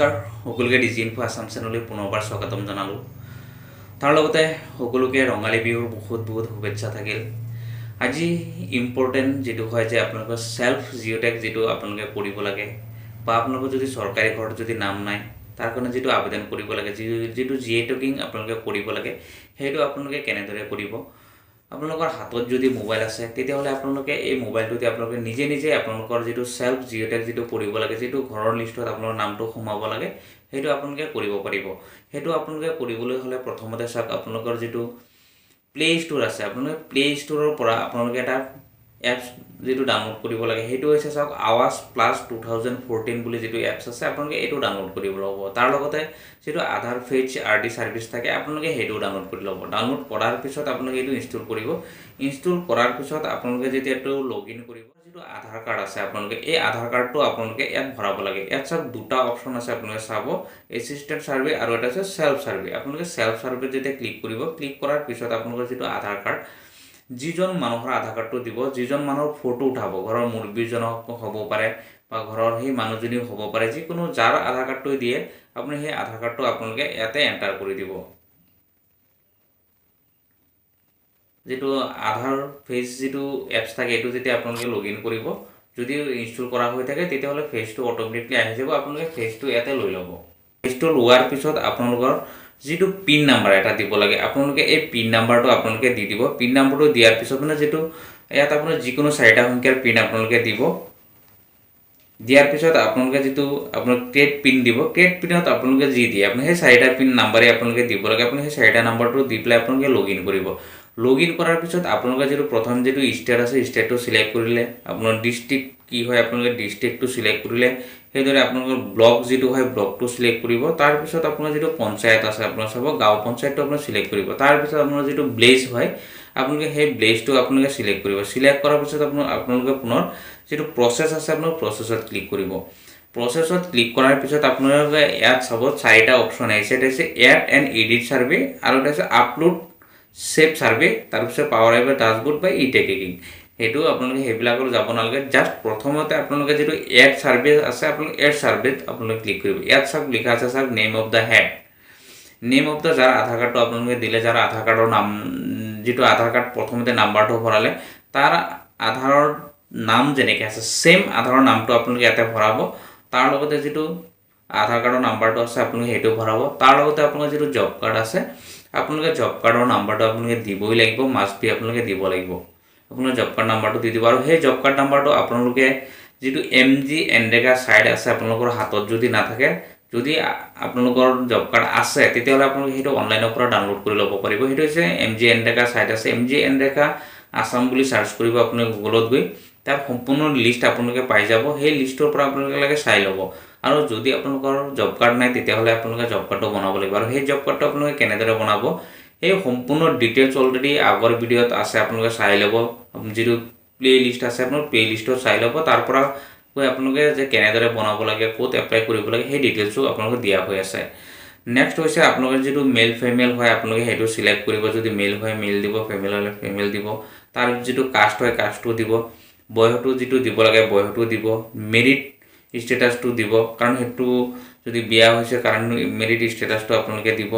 নমস্কাৰ সকলোকে ডিজি ইনফো আসাম চেনেললৈ পুনৰবাৰ স্বাগতম জনালোঁ তাৰ লগতে সকলোকে ৰঙালী বিহুৰ বহুত শুভেচ্ছা থাকিল আজি ইম্পৰ্টেণ্ট যেটো হয় যে আপোনালোকৰ সেলফ জিঅ'টেক যেটো আপোনালোকে কৰিব লাগে বা আপোনালোকৰ যদি চৰকাৰী ঘৰত যদি নাম নাই তাৰ কাৰণে যেটো আবেদন কৰিব লাগে যেটো জিঅ'টেকিং আপোনালোকে কৰিব লাগে হেতু আপোনালোকে কেনেদৰে কৰিব আপোনালোকৰ হাতত যদি মোবাইল আছে তেতিয়াহলে আপোনালোকে এই মোবাইলটোতে আপোনালোকে নিজে আপোনালোকৰ যেটো সেলফ জিঅ'টেক যেটো কৰিব লাগে যেটো ঘৰৰ লিষ্টত আপোনাৰ নামটো সোমাব লাগে হেতু আপোনালোকে কৰিব পাৰিব হেতু আপোনালোকে কৰিবলৈ হলে প্ৰথমতে চাক আপোনালোকৰ যেটো প্লে ষ্ট'ৰ আছে আপোনালোকে প্লে ষ্ট'ৰৰ পৰা আপোনালোকে এটা এপছ যেটো ডাউনলোড কৰিব লাগে হেতু হৈছে চাক আৱাজ প্লাস 2014 বুলি যেটো এপছ আছে আপোনালোকে এটো ডাউনলোড কৰিব লব তাৰ লগতে যেটো আধাৰ ফেচ আৰডি সাৰ্ভিস থাকে আপোনালোকে হেতু ডাউনলোড কৰি লব ডাউনলোড কৰাৰ পিছত আপোনালোকে এটো ইনষ্টল কৰিব ইনষ্টল কৰাৰ পিছত আপোনালোকে যেতিয়া এটো লগইন কৰিব যেটো আধাৰ কাৰ্ড আছে আপোনালোকে এই আধাৰ কাৰ্ডটো আপোনালোকে ইয়াত ভৰাব লাগে ইয়াত সব দুটা অপচন আছে আপোনালোকে চাব এসিস্ট্যান্ট সাৰ্ভে আৰু এটা আছে সেলফ সাৰ্ভে আপোনালোকে সেলফ সাৰ্ভে যেতিয়া ক্লিক কৰিব ক্লিক কৰাৰ পিছত আপোনালোকৰ যেটো আধাৰ কাৰ্ড যিজন মানুহৰ আধাৰ কাৰ্ডটো দিব যিজন মানুহৰ ফটো উঠাব ঘৰৰ মুৰব্বীজনক হ'ব পাৰে বা ঘৰৰ সেই মানুহজনীও হ'ব পাৰে যিকোনো যাৰ আধাৰ কাৰ্ডটো দিয়ে আপুনি সেই আধাৰ কাৰ্ডটো আপোনালোকে ইয়াতে এন্টাৰ কৰি দিব যেটো আধাৰ ফেচ যেটো এপছ থাকে এটো যেতিয়া আপোনালোকে লগইন কৰিব যদি ইনষ্টল কৰা হৈ থাকে তেতিয়াহলে ফেচটো অটোমেটিকলি আহি যাব আপোনালোকে ফেচটো ইয়াতে লৈ লব ফেচটো লোৱাৰ পিছত আপোনালোকৰ যেটো পিন নাম্বাৰ এটা দিব লাগে আপোনালোকে এই পিন নাম্বাৰটো আপোনালোকে দি দিব পিন নাম্বাৰটো দিয়াৰ পিছত মানে যেটো ইয়াত আপোনাৰ যিকোনো চাৰিটা সংখ্যাৰ পিন আপোনালোকে দিব দিয়াৰ পিছত আপোনালোকে যেটো আপোনাৰ ক্ৰিয়েট পিন দিব ক্ৰিয়েট পিনত আপোনালোকে যি দিয়ে আপুনি সেই চাৰিটা পিন নাম্বাৰে আপোনালোকে দিব লাগে আপুনি সেই চাৰিটা নাম্বাৰটো দি প্লে আপোনালোকে লগইন কৰিব লগইন কৰাৰ পিছত আপোনালোকে যেটো প্ৰথম যেটো ষ্টেট আছে ষ্টেটটো সিলেক্ট কৰিলে আপোনাৰ ডিস্ট্ৰিক্ট কি হয় আপোনালোকে ডিস্ট্ৰিক্টটো সিলেক্ট কৰিলে হেদৰে আপোনালোকৰ ব্লক যেটো হয় ব্লকটো সিলেক্ট কৰিব তাৰ পিছত আপোনাৰ যেটো পঞ্চায়ত আছে আপোনাৰ সব গাঁও পঞ্চায়তটো আপোনাৰ সিলেক্ট কৰিব তাৰ পিছত আপোনাৰ যেটো ব্লেজ হয় আপোনালোকে সেই ব্লেজটো আপোনালোকে সিলেক্ট কৰিব সিলেক্ট কৰাৰ পিছত আপোনালোকে পুনৰ যেটো প্ৰসেস আছে আপোনাৰ প্ৰসেসত ক্লিক কৰিব প্ৰসেসত ক্লিক কৰাৰ পিছত আপোনালোকে ইয়াত সব চাৰিটা অপচন আছে এটা আছে এড এণ্ড এডিট সাৰ্ভে আৰু এটা আছে আপলোড সেভ সাৰ্ভে তাৰ পিছত পাৱাৰ আইভাৰ ডাশবোৰ্ড বা ই-টেকিং হেতু আপোনালোকে হেবিলাকৰ যাব নালাগে জাস্ট প্ৰথমতে আপোনালোকে যেটো এড সাৰ্ভে আছে আপোনালোকে এড সাৰ্ভেত আপোনালোকে ক্লিক কৰিব ইয়াত সব লিখা আছে সব name of the head name of the যাৰ আধাৰ কাৰ্ডটো আপোনালোকে দিলে যাৰ আধাৰ কাৰ্ডৰ নাম যেটো আধাৰ কাৰ্ড প্ৰথমতে নাম্বাৰটো ভৰালে তাৰ আধাৰৰ নাম যেনেকৈ আছে সেম আধাৰৰ নামটো আপোনালোকে ইয়াতে ভৰাব তাৰ লগতে যেটো আধাৰ কাৰ্ডৰ নাম্বাৰটো আছে আপোনালোকে হেতু ভৰাব তাৰ লগতে আপোনালোকৰ যেটো জব কাৰ্ড আছে আপোনালোকে জব কাৰ্ডৰ নাম্বাৰটো আপোনালোকে দিবই লাগিব মাষ্ট বি আপোনালোকে দিব লাগিব আপোনাৰ জব কাৰ্ড নাম্বাৰটো দি দিব আৰু সেই জব কাৰ্ড নাম্বাৰটো আপোনালোকে যেটো এমজি এনৰেগা সাইট আছে আপোনালোকৰ হাতত যদি না থাকে যদি আপোনালোকৰ জব কাৰ্ড আছে তেতিয়াহলে আপোনালোকে হেতু অনলাইনৰ পৰা ডাউনলোড কৰি ল'ব পাৰিব হেতু হৈছে এমজি এনৰেগা সাইট আছে এমজি এনৰেগা আসাম বুলি সাৰ্চ কৰিব আপুনি গুগলত গৈ তাৰ সম্পূৰ্ণ লিষ্ট আপোনালোকে পাই যাব সেই লিষ্টৰ পৰা আপোনালোকে লাগে চাই ল'ব আৰু যদি আপোনালোকৰ জব কাৰ্ড নাই তেতিয়াহলে আপোনালোকে জব কাৰ্ডটো বনাব লাগিব আৰু সেই জব কাৰ্ডটো আপোনালোকে কেনেদৰে বনাব এই সম্পূৰ্ণ ডিটেইলছ অলৰেডি আগৰ ভিডিঅত আছে আপোনালোকে চাই ল'ব যেটো প্লে লিষ্ট আছে আপোনাৰ প্লে লিষ্টত চাই ল'ব তাৰ পৰা গৈ আপোনালোকে যে কেনেদৰে বনাব লাগে কোত এপ্লাই কৰিব লাগে সেই ডিটেইলছটো আপোনালোকে দিয়া হৈ আছে নেক্সট হৈছে আপোনালোকৰ যেটো মেল ফিমেল হয় আপোনালোকে হেতু সিলেক্ট কৰিব যদি মেল হয় মেল দিব ফিমেল হলে ফিমেল দিব তাৰ যেটো কাষ্ট হয় কাষ্টটো দিব বয়সটো যেটো দিব লাগে বয়সটো দিব মেৰিট ষ্টেটাসটো দিব কাৰণ হেতু যদি বিয়া হৈছে কাৰণ মেৰিট ষ্টেটাসটো আপোনালোকে দিব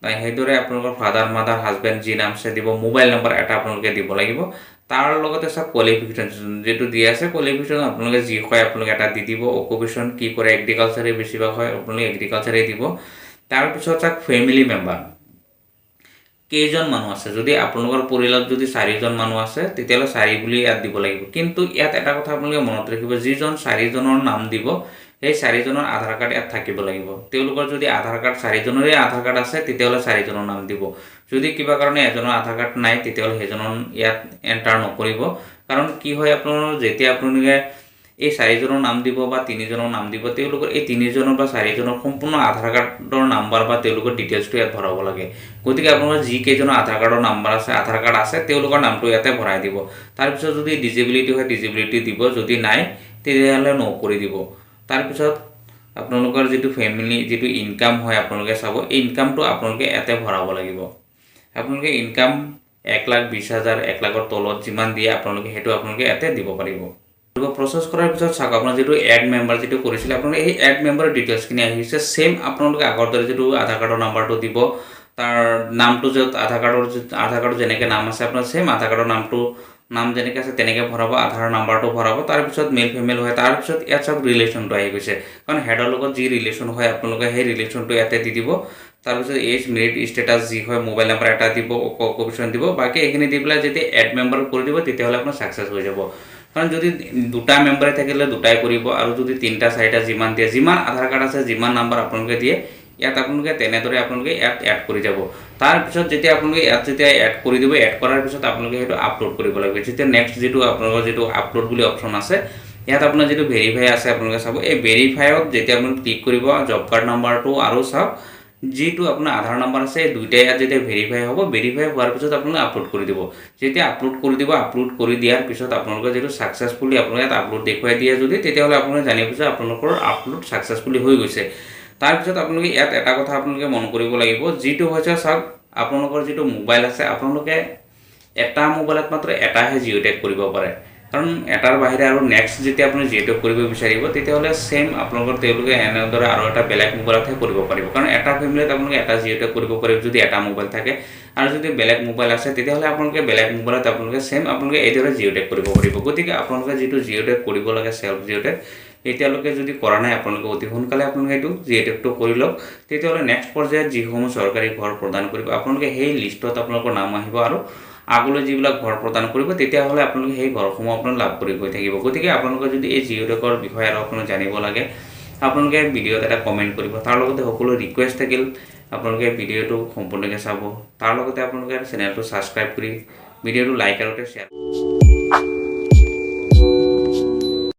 তাই হেদৰে আপোনালোকৰ ফাদাৰ মাদাৰ হাজবেণ্ড যি নাম আছে দিব মোবাইল নম্বৰ এটা আপোনালোকে দিব লাগিব তাৰ লগতে সব কোৱালিফিকেশন যেটো দিয়া আছে কোৱালিফিকেশন আপোনালোকে যি হয় আপোনালোকে এটা দি দিব অকুপেশন কি কৰে এগ্ৰিকালচাৰে বেছিভাগ হয় আপোনালোকে এগ্ৰিকালচাৰে দিব তাৰ পিছত সব ফ্যামিলি মেম্বাৰ কেইজন মানুহ আছে যদি আপোনালোকৰ পৰিয়ালত যদি 4 জন মানুহ আছে তেতিয়ালে 4 বুলি ইয়াত দিব লাগিব কিন্তু ইয়াত এটা কথা আপোনালোকে মনত ৰাখিব যিজন 4 জনৰ নাম দিব এই 4 জনৰ আধাৰ কাৰ্ড ইয়াত থাকিব লাগিব তেওঁলোকৰ যদি আধাৰ কাৰ্ড 4 জনৰে আধাৰ কাৰ্ড আছে তেতিয়ালে 4 জনৰ নাম দিব যদি কিবা কাৰণে এজনৰ আধাৰ কাৰ্ড নাই তেতিয়ালে হেজনৰ ইয়াত এন্টাৰ নকৰিব কাৰণ কি হয় আপোনালোকৰ যেতিয়া আপোনালোকে এই 4 জনৰ নাম দিব বা 3 জনৰ নাম দিব তেওঁলোকৰ এই 3 জনৰ বা 4 জনৰ সম্পূৰ্ণ আধাৰ কাৰ্ডৰ নাম্বাৰ বা তেওঁলোকৰ ডিটেইলছটো ইয়াত ভৰাব লাগে গতিকে আপোনালোকৰ যি কেজনৰ আধাৰ কাৰ্ডৰ নাম্বাৰ আছে আধাৰ কাৰ্ড আছে তেওঁলোকৰ নামটো ইয়াতে ভৰাই দিব তাৰ পিছত যদি ডিজেবিলিটি হয় ডিজেবিলিটি দিব যদি নাই তেতিয়ালে নো কৰি দিব তাৰ পিছত আপোনালোকৰ যেটো ফ্যামিলি যেটো ইনকাম হয় আপোনালোকে চাব এই ইনকামটো আপোনালোকে ইয়াতে ভৰাব লাগিব আপোনালোকে ইনকাম 1,20,000 1 লাখৰ তলত যিমান দিয়ে আপোনালোকে হেতু আপোনালোকে ইয়াতে দিব পাৰিব প্ৰচেছ কৰাৰ পিছত চাওক আপোনাৰ যিটো এড মেম্বাৰ যিটো কৰিছিলে আপোনালোকে এই এড মেম্বাৰৰ ডিটেইলছখিনি আহিছে সেম আপোনালোকে আগৰ দৰে যিটো আধাৰ কাৰ্ডৰ নাম্বাৰটো দিব তাৰ নামটো য'ত আধাৰ কাৰ্ডৰ যেনেকৈ নাম আছে আপোনাৰ সেম আধাৰ কাৰ্ডৰ নাম যেনেকৈ আছে তেনেকৈ ভৰাব আধাৰ নাম্বাৰটো ভৰাব তাৰপিছত মেল ফিমেল হয় তাৰপিছত ইয়াত চাওক ৰিলেশ্যনটো আহি গৈছে কাৰণ হেডৰ লগত যি ৰিলেশ্যন হয় আপোনালোকে সেই ৰিলেশ্যনটো ইয়াতে দি দিব তাৰপিছত এজ মেৰিট ষ্টেটাছ যি হয় মোবাইল নাম্বাৰ এটা দিব অকুপেশ্যন দিব বাকী এইখিনি দি পেলাই যেতিয়া এড মেম্বাৰ কৰি দিব তেতিয়াহ'লে আপোনাৰ ছাকচেছ হৈ যাব কাৰণ যদি দুটা মেম্বাৰে থাকিলে দুটাই কৰিব আৰু যদি তিনিটা চাৰিটা যিমান দিয়ে যিমান আধাৰ কাৰ্ড আছে যিমান নাম্বাৰ আপোনালোকে দিয়ে ইয়াত আপোনালোকে তেনেদৰে আপোনালোকে ইয়াত এড কৰি যাব তাৰপিছত যেতিয়া আপোনালোকে ইয়াত যেতিয়া এড কৰি দিব এড কৰাৰ পিছত আপোনালোকে সেইটো আপলোড কৰিব লাগিব যেতিয়া নেক্সট যিটো আপোনালোকৰ যিটো আপলোড বুলি অপশ্যন আছে ইয়াত আপোনাৰ যিটো ভেৰিফাই আছে আপোনালোকে চাব এই ভেৰিফাইত যেতিয়া আপোনালোকে ক্লিক কৰিব জব কাৰ্ড নাম্বাৰটো আৰু চাওক যিটো আপোনাৰ আধাৰ নাম্বাৰ আছে এই দুইটাই ইয়াত যেতিয়া ভেৰিফাই হ'ব ভেৰিফাই হোৱাৰ পিছত আপোনালোকে আপলোড কৰি দিব যেতিয়া আপলোড কৰি দিব আপলোড কৰি দিয়াৰ পিছত আপোনালোকে যিটো ছাকচেছফুলি আপোনালোকে ইয়াত আপলোড দেখুৱাই দিয়ে যদি তেতিয়াহ'লে আপোনালোকে জানিব যে আপোনালোকৰ আপলোড ছাকচেছফুলি হৈ গৈছে তাৰপিছত আপোনালোকে ইয়াত এটা কথা আপোনালোকে মন কৰিব লাগিব যিটো হৈছে চাওক আপোনালোকৰ যিটো মোবাইল আছে আপোনালোকে এটা মোবাইলত মাত্ৰ এটাহে জিঅ' টেগ কৰিব পাৰে কাৰণ এটাৰ বাহিৰে আৰু নেক্সট যেতিয়া আপুনি জিঅ' টেগ কৰিব বিচাৰিব তেতিয়াহ'লে সেম আপোনালোকৰ তেওঁলোকে এনেদৰে আৰু এটা বেলেগ মোবাইলতহে কৰিব পাৰিব কাৰণ এটা ফেমিলিত আপোনালোকে এটা জিঅ' টেগ কৰিব পাৰিব যদি এটা মোবাইল থাকে আৰু যদি বেলেগ মোবাইল আছে তেতিয়াহ'লে আপোনালোকে বেলেগ মোবাইলত আপোনালোকে সেম আপোনালোকে এইদৰে জিঅ' টেগ কৰিব পাৰিব গতিকে আপোনালোকে যিটো জিঅ' টেগ কৰিব লাগে সেল্ফ জিঅ' টেগ এতিয়ালৈকে যদি কৰা নাই আপোনালোকে অতি সোনকালে আপোনালোকে এইটো জিঅ' টেগটো কৰি লওক তেতিয়াহ'লে নেক্সট পৰ্যায়ত যিসমূহ চৰকাৰী ঘৰ প্ৰদান কৰিব আপোনালোকে সেই লিষ্টত আপোনালোকৰ নাম আহিব আৰু আগলৈ যিবিলাক ঘৰ প্ৰদান কৰিব তেতিয়াহ'লে আপোনালোকে সেই ঘৰসমূহ আপোনালোকে লাভ কৰি গৈ থাকিব গতিকে আপোনালোকে যদি এই জিঅ' টেগৰ বিষয়ে আৰু আপোনালোকে জানিব লাগে আপোনালোকে ভিডিঅ'ত এটা কমেণ্ট কৰিব তাৰ লগতে সকলো ৰিকুৱেষ্ট থাকিল আপোনালোকে ভিডিঅ'টো সম্পূৰ্ণকৈ চাব তাৰ লগতে আপোনালোকে চেনেলটো ছাবস্ক্ৰাইব কৰি ভিডিঅ'টো লাইক আৰু শ্বেয়াৰ